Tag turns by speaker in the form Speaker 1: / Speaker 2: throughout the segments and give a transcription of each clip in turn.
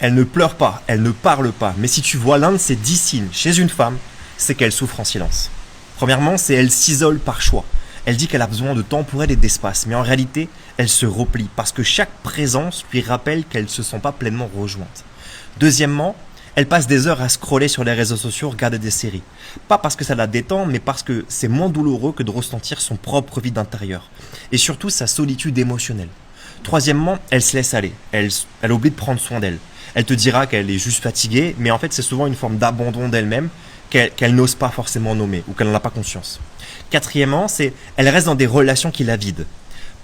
Speaker 1: Elle ne pleure pas, elle ne parle pas, mais si tu vois l'un de ces 10 signes chez une femme, c'est qu'elle souffre en silence. Premièrement, c'est elle s'isole par choix. Elle dit qu'elle a besoin de temps pour elle et d'espace, mais en réalité, elle se replie parce que chaque présence lui rappelle qu'elle ne se sent pas pleinement rejointe. Deuxièmement, elle passe des heures à scroller sur les réseaux sociaux, regarder des séries. Pas parce que ça la détend, mais parce que c'est moins douloureux que de ressentir son propre vide intérieur. Et surtout sa solitude émotionnelle. Troisièmement, elle se laisse aller. Elle oublie de prendre soin d'elle. Elle te dira qu'elle est juste fatiguée, mais en fait c'est souvent une forme d'abandon d'elle-même qu'elle n'ose pas forcément nommer ou qu'elle n'en a pas conscience. Quatrièmement, elle reste dans des relations qui la vident.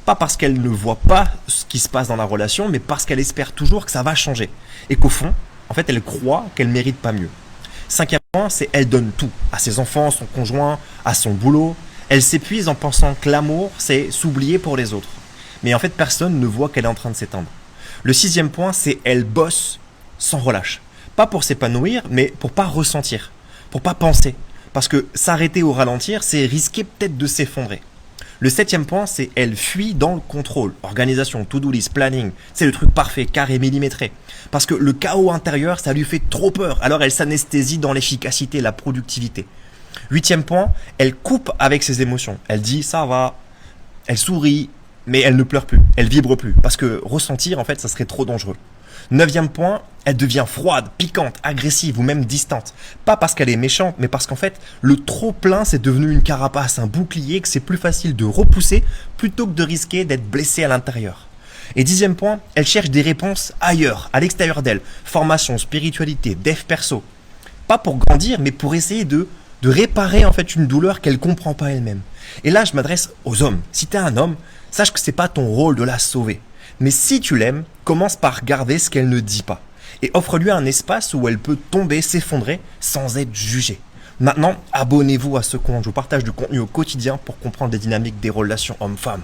Speaker 1: Pas parce qu'elle ne voit pas ce qui se passe dans la relation, mais parce qu'elle espère toujours que ça va changer. Et qu'au fond, en fait, elle croit qu'elle mérite pas mieux. Cinquième point, c'est elle donne tout. À ses enfants, à son conjoint, à son boulot. Elle s'épuise en pensant que l'amour, c'est s'oublier pour les autres. Mais en fait, personne ne voit qu'elle est en train de s'éteindre. Le sixième point, c'est elle bosse sans relâche. Pas pour s'épanouir, mais pour pas ressentir, pour pas penser. Parce que s'arrêter ou ralentir, c'est risquer peut-être de s'effondrer. Le septième point, c'est elle fuit dans le contrôle. Organisation, to-do list, planning, c'est le truc parfait, carré, millimétré. Parce que le chaos intérieur, ça lui fait trop peur. Alors elle s'anesthésie dans l'efficacité, la productivité. Huitième point, elle coupe avec ses émotions. Elle dit ça va, elle sourit, mais elle ne pleure plus, elle vibre plus. Parce que ressentir, en fait, ça serait trop dangereux. Neuvième point, elle devient froide, piquante, agressive ou même distante. Pas parce qu'elle est méchante, mais parce qu'en fait, le trop-plein, c'est devenu une carapace, un bouclier que c'est plus facile de repousser plutôt que de risquer d'être blessée à l'intérieur. Et dixième point, elle cherche des réponses ailleurs, à l'extérieur d'elle. Formation, spiritualité, dev perso. Pas pour grandir, mais pour essayer de réparer en fait une douleur qu'elle comprend pas elle-même. Et là, je m'adresse aux hommes. Si t'es un homme, sache que c'est pas ton rôle de la sauver. Mais si tu l'aimes, commence par regarder ce qu'elle ne dit pas. Et offre-lui un espace où elle peut tomber, s'effondrer, sans être jugée. Maintenant, abonnez-vous à ce compte. Je vous partage du contenu au quotidien pour comprendre les dynamiques des relations hommes-femmes.